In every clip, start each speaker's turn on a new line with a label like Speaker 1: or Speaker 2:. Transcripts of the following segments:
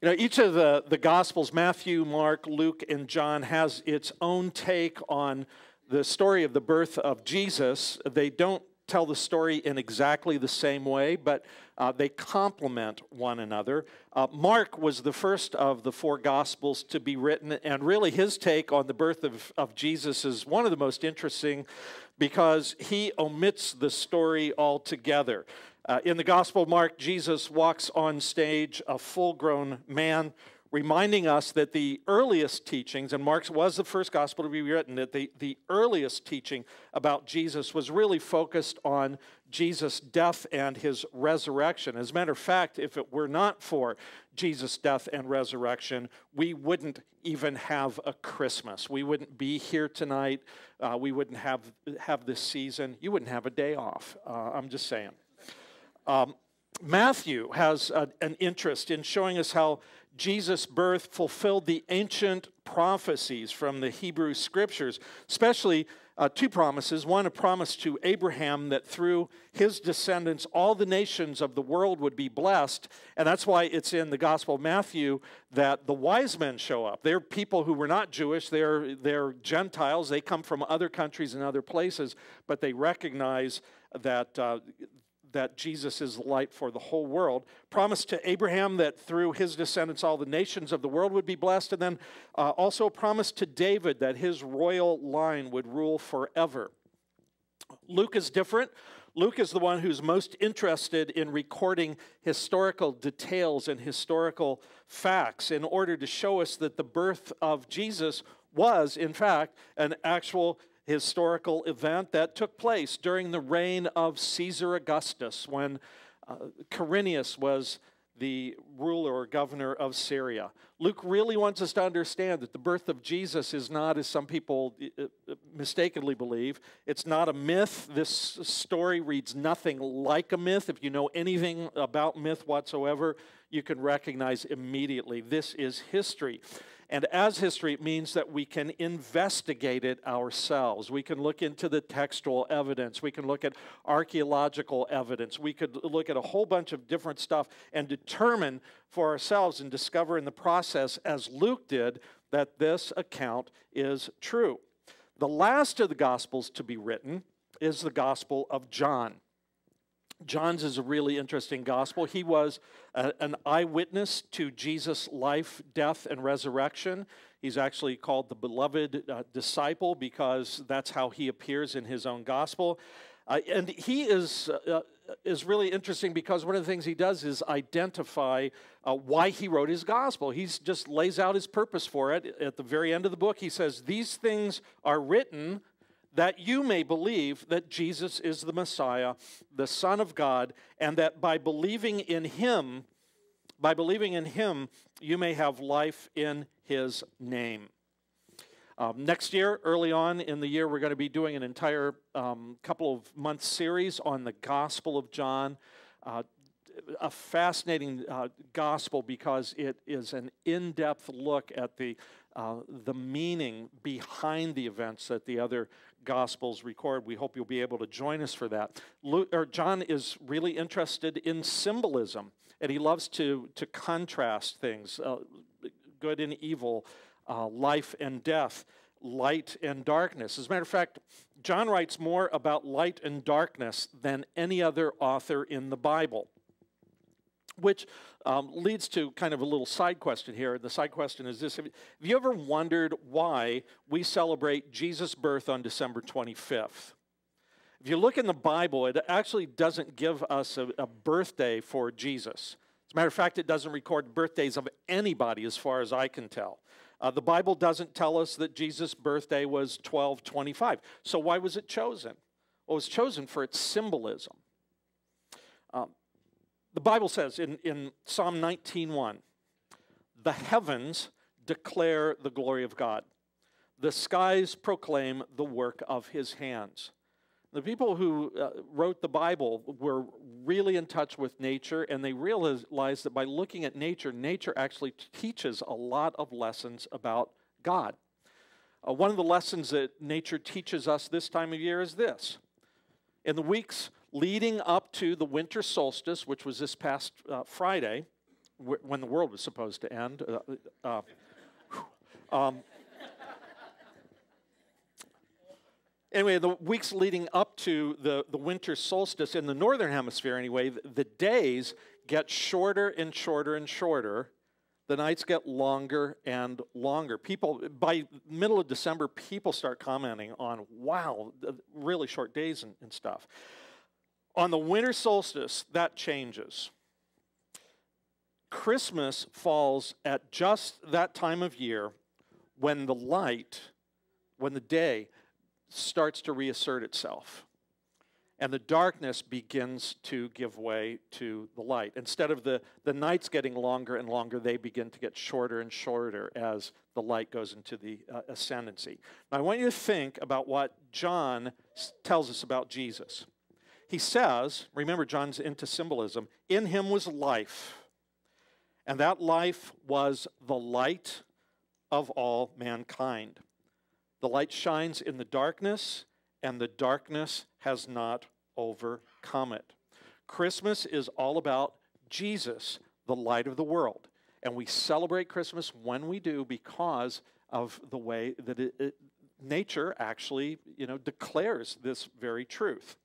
Speaker 1: You know, each of the Gospels, Matthew, Mark, Luke, and John, has its own take on the story of the birth of Jesus. They don't tell the story in exactly the same way, but they complement one another. Mark was the first of the four Gospels to be written, and really his take on the birth of Jesus is one of the most interesting because he omits the story altogether. In the Gospel of Mark, Jesus walks on stage, a full-grown man, reminding us that the earliest teachings, and Mark's was the first gospel to be written, that the earliest teaching about Jesus was really focused on Jesus' death and his resurrection. As a matter of fact, if it were not for Jesus' death and resurrection, we wouldn't even have a Christmas. We wouldn't be here tonight. We wouldn't have this season. You wouldn't have a day off. I'm just saying. Matthew has an interest in showing us how Jesus' birth fulfilled the ancient prophecies from the Hebrew Scriptures, especially two promises. One, a promise to Abraham that through his descendants all the nations of the world would be blessed, and that's why it's in the Gospel of Matthew that the wise men show up. They're people who were not Jewish, they're Gentiles, they come from other countries and other places, but they recognize that Jesus is the light for the whole world. Promised to Abraham that through his descendants all the nations of the world would be blessed, and then also a promise to David that his royal line would rule forever. Luke is different. Luke is the one who's most interested in recording historical details and historical facts in order to show us that the birth of Jesus was, in fact, an actual historical event that took place during the reign of Caesar Augustus when Quirinius was the ruler or governor of Syria. Luke really wants us to understand that the birth of Jesus is not, as some people mistakenly believe, it's not a myth. This story reads nothing like a myth. If you know anything about myth whatsoever, you can recognize immediately this is history. And as history, it means that we can investigate it ourselves. We can look into the textual evidence. We can look at archaeological evidence. We could look at a whole bunch of different stuff and determine for ourselves and discover in the process, as Luke did, that this account is true. The last of the Gospels to be written is the Gospel of John. John's is a really interesting gospel. He was an eyewitness to Jesus' life, death, and resurrection. He's actually called the beloved disciple because that's how he appears in his own gospel. And he is really interesting because one of the things he does is identify why he wrote his gospel. He just lays out his purpose for it. At the very end of the book, he says, "These things are written that you may believe that Jesus is the Messiah, the Son of God, and that by believing in him, you may have life in his name." Next year, early on in the year, we're going to be doing an entire couple of months series on the Gospel of John. A fascinating gospel because it is an in-depth look at the meaning behind the events that the other Gospels record. We hope you'll be able to join us for that. John is really interested in symbolism, and he loves to contrast things, good and evil, life and death, light and darkness. As a matter of fact, John writes more about light and darkness than any other author in the Bible, which leads to kind of a little side question here. The side question is this: have you ever wondered why we celebrate Jesus' birth on December 25th? If you look in the Bible, it actually doesn't give us a birthday for Jesus. As a matter of fact, it doesn't record birthdays of anybody as far as I can tell. The Bible doesn't tell us that Jesus' birthday was 12/25. So why was it chosen? Well, it was chosen for its symbolism. The Bible says in Psalm 19:1, "The heavens declare the glory of God. The skies proclaim the work of his hands." The people who wrote the Bible were really in touch with nature, and they realized that by looking at nature, nature actually teaches a lot of lessons about God. One of the lessons that nature teaches us this time of year is this: in the weeks leading up to the winter solstice, which was this past Friday, when the world was supposed to end. Um, Anyway, the weeks leading up to the winter solstice in the northern hemisphere, anyway, the days get shorter and shorter and shorter. The nights get longer and longer. People, by middle of December, people start commenting on, wow, really short days and stuff. On the winter solstice, that changes. Christmas falls at just that time of year when the light, when the day starts to reassert itself. And the darkness begins to give way to the light. Instead of the nights getting longer and longer, they begin to get shorter and shorter as the light goes into the ascendancy. Now, I want you to think about what John tells us about Jesus. He says, remember, John's into symbolism, in him was life, and that life was the light of all mankind. The light shines in the darkness, and the darkness has not overcome it. Christmas is all about Jesus, the light of the world. And we celebrate Christmas when we do because of the way that nature actually, declares this very truth.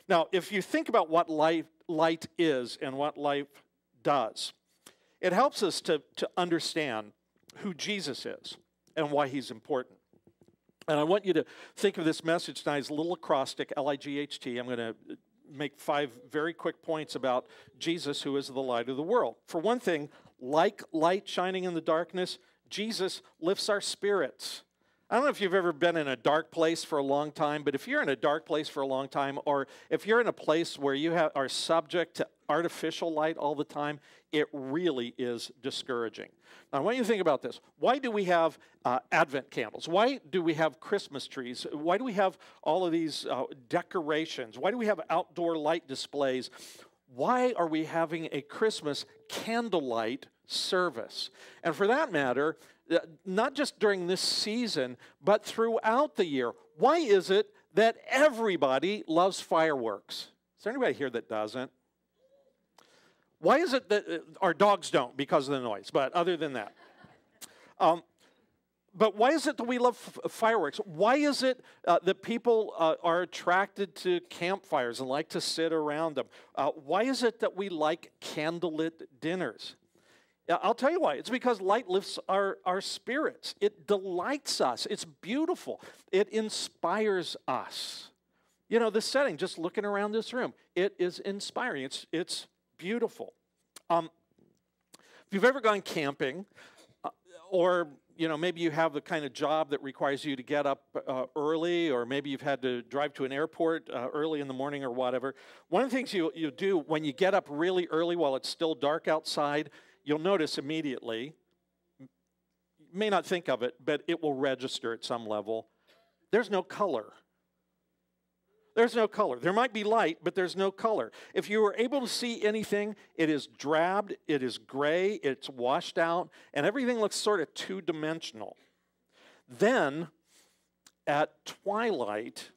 Speaker 1: Now, if you think about what light is and what light does, it helps us to understand who Jesus is and why he's important. And I want you to think of this message tonight as a little acrostic, L-I-G-H-T. I'm going to make 5 very quick points about Jesus, who is the light of the world. For one thing, like light shining in the darkness, Jesus lifts our spirits. I don't know if you've ever been in a dark place for a long time, but if you're in a dark place for a long time, or if you're in a place where you are subject to artificial light all the time, it really is discouraging. Now, I want you to think about this. Why do we have Advent candles? Why do we have Christmas trees? Why do we have all of these decorations? Why do we have outdoor light displays? Why are we having a Christmas candlelight service? And for that matter, not just during this season, but throughout the year. Why is it that everybody loves fireworks? Is there anybody here that doesn't? Why is it that our dogs don't because of the noise? But other than that. But why is it that we love fireworks? Why is it that people are attracted to campfires and like to sit around them? Why is it that we like candlelit dinners? I'll tell you why. It's because light lifts our spirits. It delights us. It's beautiful. It inspires us. You know, this setting, just looking around this room, it is inspiring. It's beautiful. If you've ever gone camping, or maybe you have the kind of job that requires you to get up early, or maybe you've had to drive to an airport early in the morning or whatever, one of the things you do when you get up really early while it's still dark outside, you'll notice immediately, you may not think of it, but it will register at some level. There's no color. There's no color. There might be light, but there's no color. If you were able to see anything, it is drabbed, it is gray, it's washed out, and everything looks sort of two-dimensional. Then, at twilight,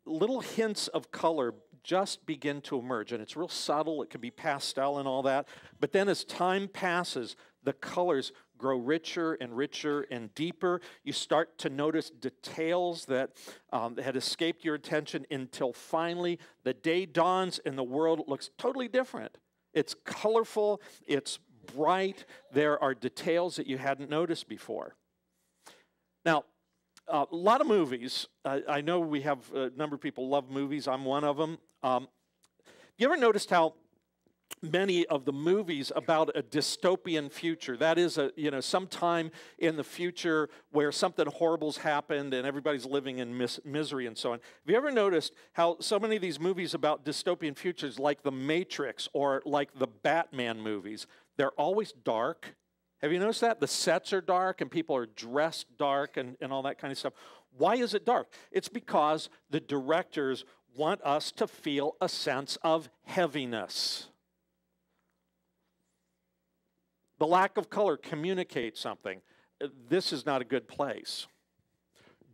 Speaker 1: little hints of color just begin to emerge, and it's real subtle. It can be pastel and all that, but then as time passes, the colors grow richer and richer and deeper. You start to notice details that had escaped your attention until finally the day dawns and the world looks totally different. It's colorful, it's bright, there are details that you hadn't noticed before. Now, a lot of movies, I know we have a number of people love movies, I'm one of them. You ever noticed how many of the movies about a dystopian future, that is, sometime in the future where something horrible's happened and everybody's living in misery and so on. Have you ever noticed how so many of these movies about dystopian futures, like The Matrix or like the Batman movies, they're always dark? Have you noticed that? The sets are dark and people are dressed dark and all that kind of stuff. Why is it dark? It's because the directors want us to feel a sense of heaviness. The lack of color communicates something. This is not a good place.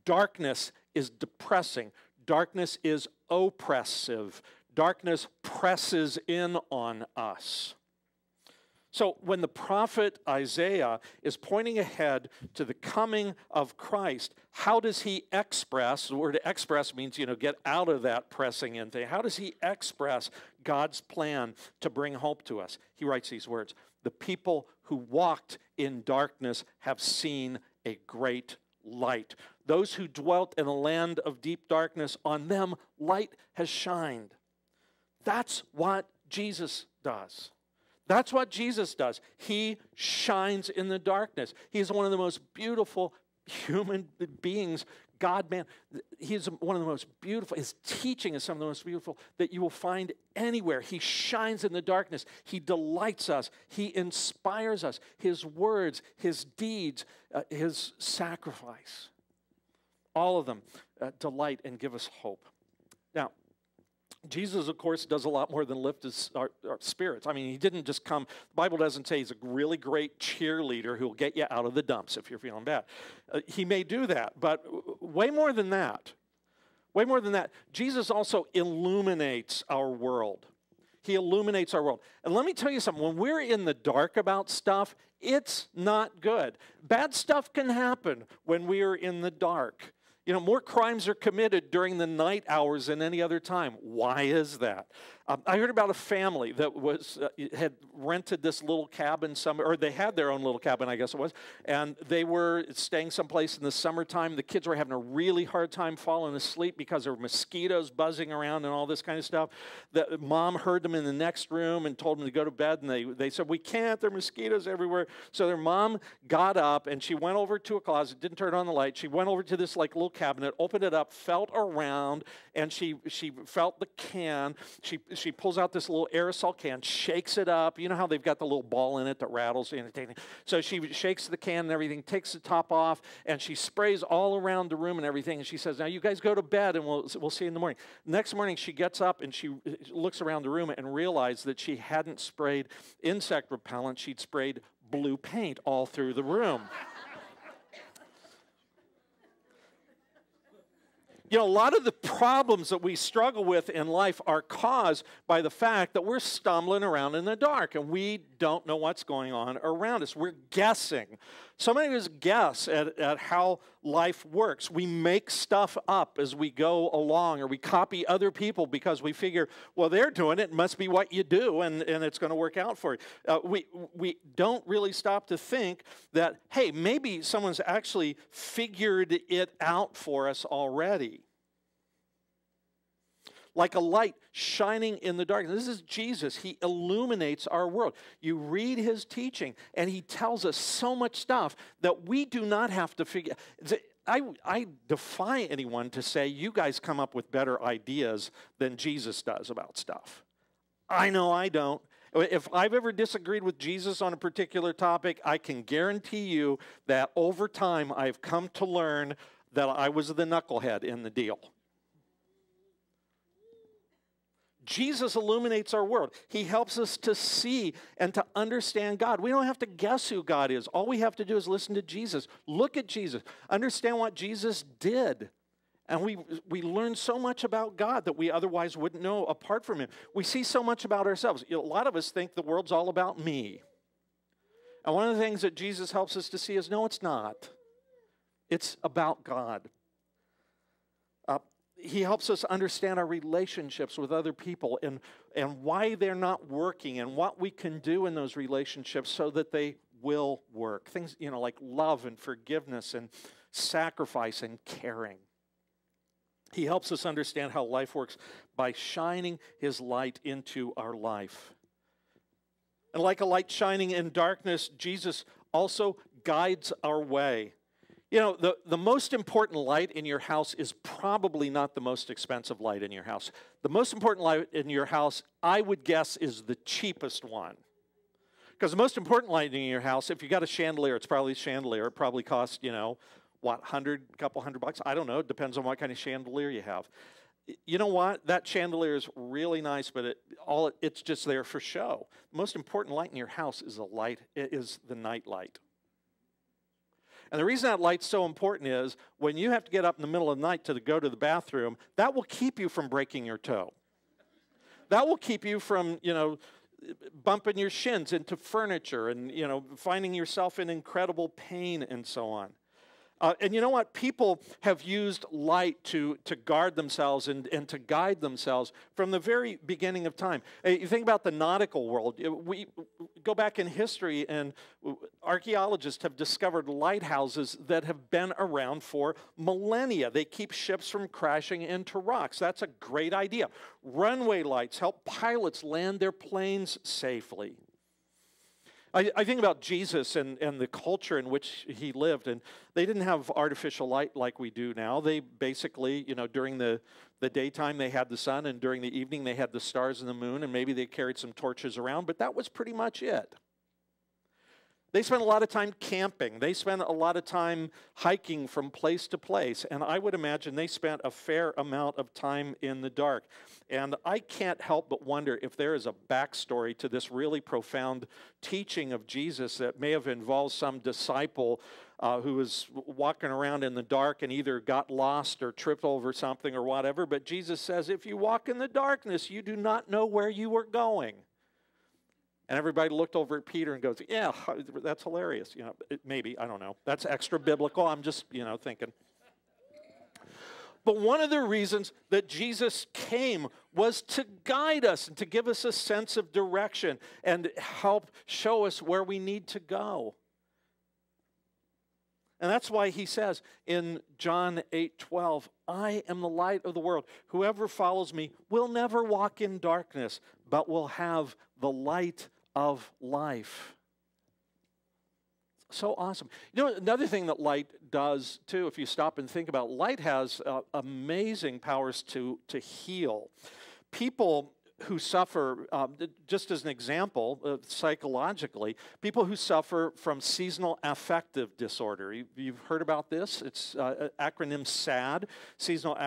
Speaker 1: Darkness is depressing. Darkness is oppressive. Darkness presses in on us. So when the prophet Isaiah is pointing ahead to the coming of Christ, how does he express? The word express means, get out of that pressing in thing. How does he express God's plan to bring hope to us? He writes these words: the people who walked in darkness have seen a great light. Those who dwelt in a land of deep darkness, on them light has shined. That's what Jesus does. That's what Jesus does. He shines in the darkness. He's one of the most beautiful human beings, God, man. He's one of the most beautiful. His teaching is some of the most beautiful that you will find anywhere. He shines in the darkness. He delights us. He inspires us. His words, his deeds, his sacrifice, all of them delight and give us hope. Now, Jesus, of course, does a lot more than lift our spirits. I mean, he didn't just come. The Bible doesn't say he's a really great cheerleader who will get you out of the dumps if you're feeling bad. He may do that, but way more than that. Way more than that. Jesus also illuminates our world. He illuminates our world. And let me tell you something. When we're in the dark about stuff, it's not good. Bad stuff can happen when we are in the dark. More crimes are committed during the night hours than any other time. Why is that? I heard about a family that had rented this little cabin or they had their own little cabin, I guess it was, and they were staying someplace in the summertime. The kids were having a really hard time falling asleep because there were mosquitoes buzzing around and all this kind of stuff. The mom heard them in the next room and told them to go to bed, and they said, "We can't, there are mosquitoes everywhere." So their mom got up, and she went over to a closet, didn't turn on the light. She went over to this little cabinet, opened it up, felt around, and she felt the can. She pulls out this little aerosol can, shakes it up. You know how they've got the little ball in it that rattles. So she shakes the can and everything, takes the top off, and she sprays all around the room and everything. And she says, "Now you guys go to bed, and we'll see you in the morning." Next morning, she gets up and she looks around the room and realized that she hadn't sprayed insect repellent. She'd sprayed blue paint all through the room. A lot of the problems that we struggle with in life are caused by the fact that we're stumbling around in the dark and we don't know what's going on around us. We're guessing. So many of us guess at how life works. We make stuff up as we go along, or we copy other people because we figure, well, they're doing it. It must be what you do, and it's going to work out for you. We don't really stop to think that, hey, maybe someone's actually figured it out for us already. Like a light shining in the darkness. This is Jesus. He illuminates our world. You read his teaching, and he tells us so much stuff that we do not have to figure. I defy anyone to say, you guys come up with better ideas than Jesus does about stuff. I know I don't. If I've ever disagreed with Jesus on a particular topic, I can guarantee you that over time I've come to learn that I was the knucklehead in the deal. Jesus illuminates our world. He helps us to see and to understand God. We don't have to guess who God is. All we have to do is listen to Jesus. Look at Jesus. Understand what Jesus did. And we learn so much about God that we otherwise wouldn't know apart from him. We see so much about ourselves. A lot of us think the world's all about me. And one of the things that Jesus helps us to see is, no, it's not. It's about God. He helps us understand our relationships with other people and why they're not working and what we can do in those relationships so that they will work. Things, like love and forgiveness and sacrifice and caring. He helps us understand how life works by shining his light into our life. And like a light shining in darkness, Jesus also guides our way. The most important light in your house is probably not the most expensive light in your house. The most important light in your house, I would guess, is the cheapest one. Because the most important light in your house, if you got a chandelier, it's probably a chandelier. It probably costs, couple $100? I don't know. It depends on what kind of chandelier you have. You know what? That chandelier is really nice, but it's just there for show. The most important light in your house is the night light. And the reason that light's so important is when you have to get up in the middle of the night to go to the bathroom, that will keep you from breaking your toe. That will keep you from, bumping your shins into furniture and, finding yourself in incredible pain and so on. And you know what? People have used light to guard themselves and to guide themselves from the very beginning of time. You think about the nautical world. We go back in history, and archaeologists have discovered lighthouses that have been around for millennia. They keep ships from crashing into rocks. That's a great idea. Runway lights help pilots land their planes safely. I think about Jesus and the culture in which he lived, and they didn't have artificial light like we do now. They basically, during the daytime they had the sun, and during the evening they had the stars and the moon, and maybe they carried some torches around, but that was pretty much it. They spent a lot of time camping. They spent a lot of time hiking from place to place, and I would imagine they spent a fair amount of time in the dark. And I can't help but wonder if there is a backstory to this really profound teaching of Jesus that may have involved some disciple who was walking around in the dark and either got lost or tripped over something or whatever. But Jesus says, if you walk in the darkness, you do not know where you are going. And everybody looked over at Peter and goes, yeah, that's hilarious. Maybe, I don't know. That's extra biblical. I'm just, thinking. But one of the reasons that Jesus came was to guide us and to give us a sense of direction and help show us where we need to go. And that's why he says in John 8:12, I am the light of the world. Whoever follows me will never walk in darkness, but will have the light of life. So awesome. Another thing that light does, too, if you stop and think about it, light has amazing powers to heal. People who suffer, just as an example, psychologically, people who suffer from seasonal affective disorder. You've heard about this. It's acronym SAD. Seasonal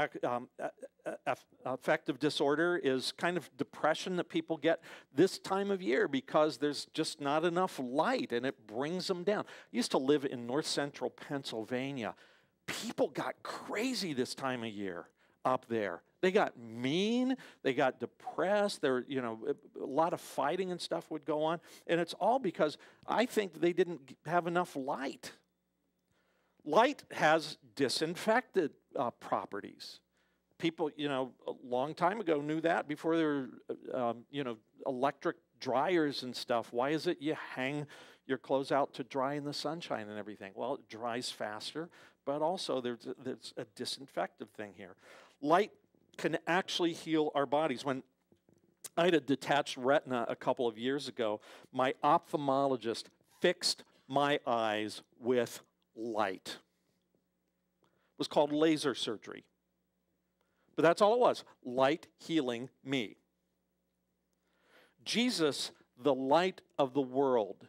Speaker 1: affective disorder is kind of depression that people get this time of year because there's just not enough light and it brings them down. I used to live in north central Pennsylvania. People got crazy this time of year up there. They got mean, they got depressed, a lot of fighting and stuff would go on, and it's all because I think they didn't have enough light. Light has disinfected properties. People, a long time ago knew that before there were, electric dryers and stuff. Why is it you hang your clothes out to dry in the sunshine and everything? Well, it dries faster, but also there's a disinfective thing here. Light can actually heal our bodies. When I had a detached retina a couple of years ago, my ophthalmologist fixed my eyes with light. It was called laser surgery. But that's all it was, light healing me. Jesus, the light of the world,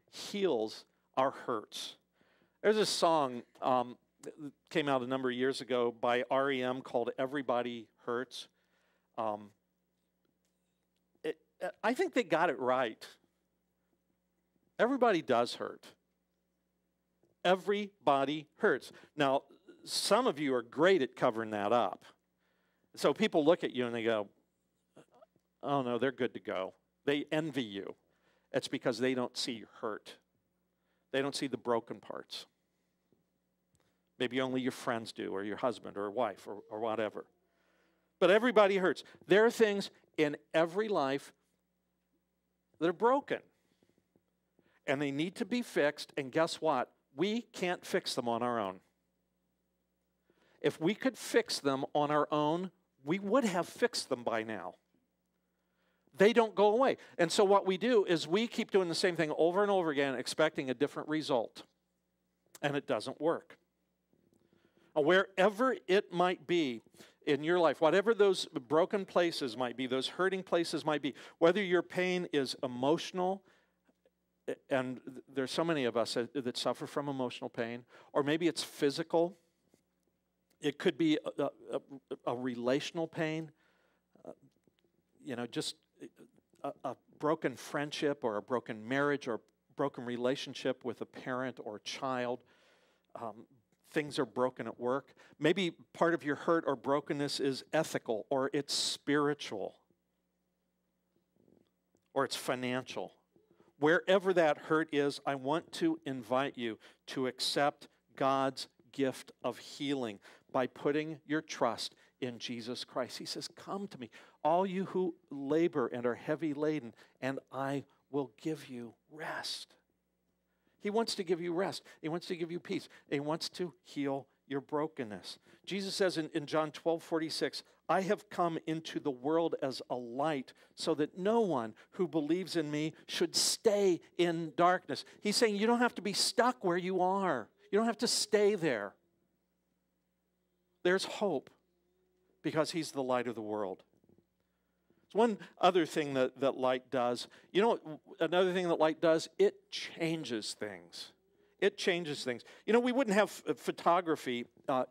Speaker 1: heals our hurts. There's a song that came out a number of years ago by REM called Everybody Hurts. I think they got it right. Everybody does hurt. Everybody hurts. Now, some of you are great at covering that up. So people look at you and they go, oh no, they're good to go. They envy you. It's because they don't see your hurt. They don't see the broken parts. Maybe only your friends do, or your husband or wife or whatever. But everybody hurts. There are things in every life that are broken. And they need to be fixed, and guess what? We can't fix them on our own. If we could fix them on our own, we would have fixed them by now. They don't go away. And so what we do is we keep doing the same thing over and over again, expecting a different result. And it doesn't work. Wherever it might be in your life, whatever those broken places might be, those hurting places might be, whether your pain is emotional, and there's so many of us that suffer from emotional pain, or maybe it's physical. It could be a relational pain, just a broken friendship or a broken marriage or broken relationship with a parent or child. Things are broken at work. Maybe part of your hurt or brokenness is ethical or it's spiritual. or it's financial. Wherever that hurt is, I want to invite you to accept God's gift of healing by putting your trust in Jesus Christ. He says, come to me, all you who labor and are heavy laden, and I will give you rest. He wants to give you rest. He wants to give you peace. He wants to heal your brokenness. Jesus says in John 12:46, I have come into the world as a light so that no one who believes in me should stay in darkness. He's saying you don't have to be stuck where you are. You don't have to stay there. There's hope because he's the light of the world. One other thing that light does, you know, another thing that light does, it changes things. It changes things. You know, we wouldn't have photography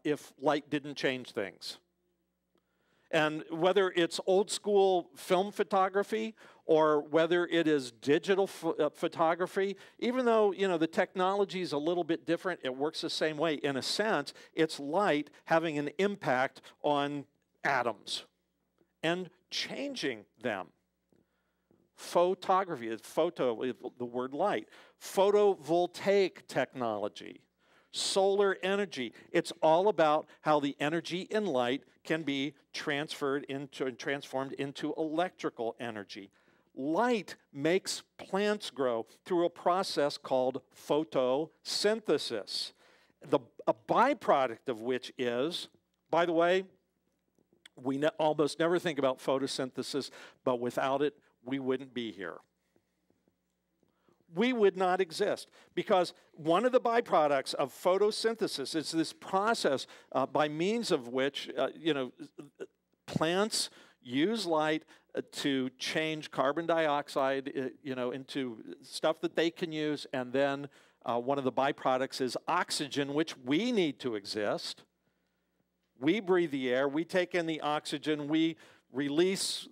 Speaker 1: if light didn't change things. And whether it's old school film photography or whether it is digital photography, even though, you know, the technology is a little bit different, it works the same way. In a sense, it's light having an impact on atoms and changing them. Photography, photo, the word light. Photovoltaic technology, solar energy. It's all about how the energy in light can be transferred into and transformed into electrical energy. Light makes plants grow through a process called photosynthesis. A byproduct of which is, by the way, we almost never think about photosynthesis, but without it, we wouldn't be here. We would not exist because one of the byproducts of photosynthesis is this process by means of which, plants use light to change carbon dioxide, into stuff that they can use, and then one of the byproducts is oxygen, which we need to exist. We breathe the air, we take in the oxygen, we release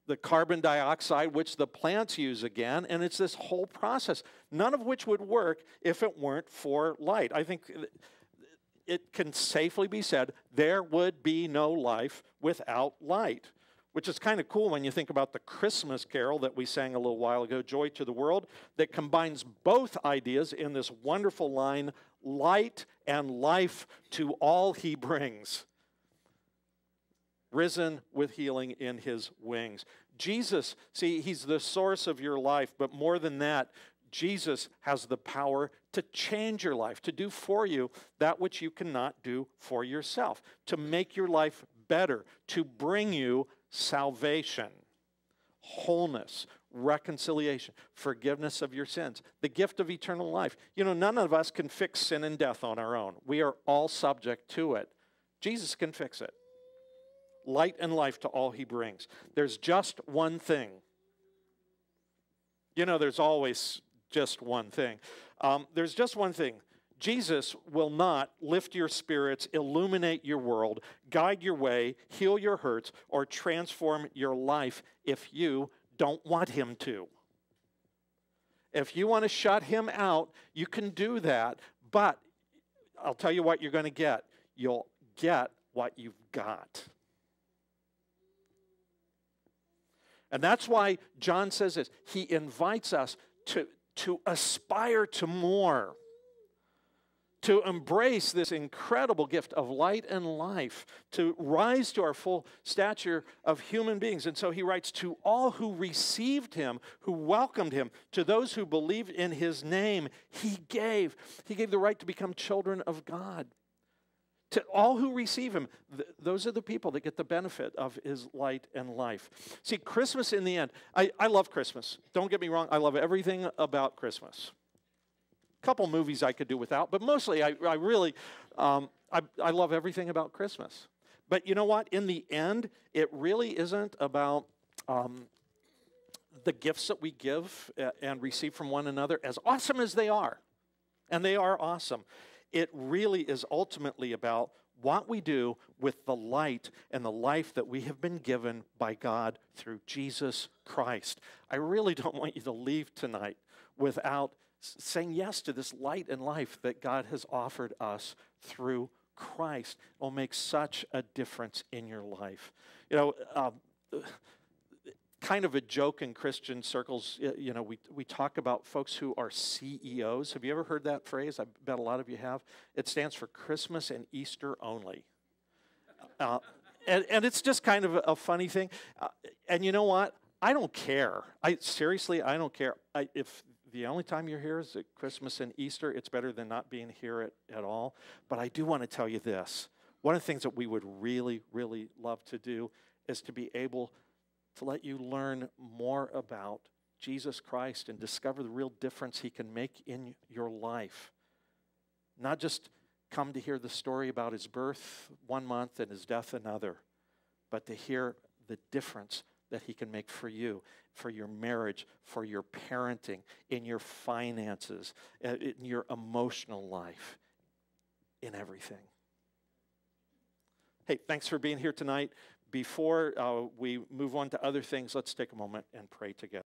Speaker 1: the carbon dioxide, which the plants use again, and it's this whole process, none of which would work if it weren't for light. I think it can safely be said there would be no life without light, which is kind of cool when you think about the Christmas carol that we sang a little while ago, Joy to the World, that combines both ideas in this wonderful line, light and life to all he brings. Risen with healing in his wings. Jesus, see, he's the source of your life, but more than that, Jesus has the power to change your life, to do for you that which you cannot do for yourself, to make your life better, to bring you salvation, wholeness, reconciliation, forgiveness of your sins, the gift of eternal life. You know, none of us can fix sin and death on our own. We are all subject to it. Jesus can fix it. Light and life to all he brings. There's just one thing. You know, there's always just one thing. There's just one thing. Jesus will not lift your spirits, illuminate your world, guide your way, heal your hurts, or transform your life if you don't want him to. If you want to shut him out, you can do that, but I'll tell you what you're going to get. You'll get what you've got. And that's why John says this. He invites us to aspire to more, to embrace this incredible gift of light and life, to rise to our full stature of human beings. And so he writes, to all who received him, who welcomed him, to those who believed in his name, he gave the right to become children of God. To all who receive him, those are the people that get the benefit of his light and life. See, Christmas in the end, I love Christmas. Don't get me wrong, I love everything about Christmas. A couple movies I could do without, but mostly I really, I love everything about Christmas. But you know what? In the end, it really isn't about the gifts that we give and receive from one another, as awesome as they are, and they are awesome. It really is ultimately about what we do with the light and the life that we have been given by God through Jesus Christ. I really don't want you to leave tonight without saying yes to this light and life that God has offered us through Christ. It will make such a difference in your life. You know, kind of a joke in Christian circles. You know, we talk about folks who are CEOs. Have you ever heard that phrase? I bet a lot of you have. It stands for Christmas and Easter only. And it's just kind of a funny thing. And you know what? I don't care. Seriously, I don't care. If the only time you're here is at Christmas and Easter, it's better than not being here at all. But I do want to tell you this. One of the things that we would really, really love to do is to be able to let you learn more about Jesus Christ and discover the real difference he can make in your life. Not just come to hear the story about his birth one month and his death another, but to hear the difference that he can make for you, for your marriage, for your parenting, in your finances, in your emotional life, in everything. Hey, thanks for being here tonight. Before we move on to other things, let's take a moment and pray together.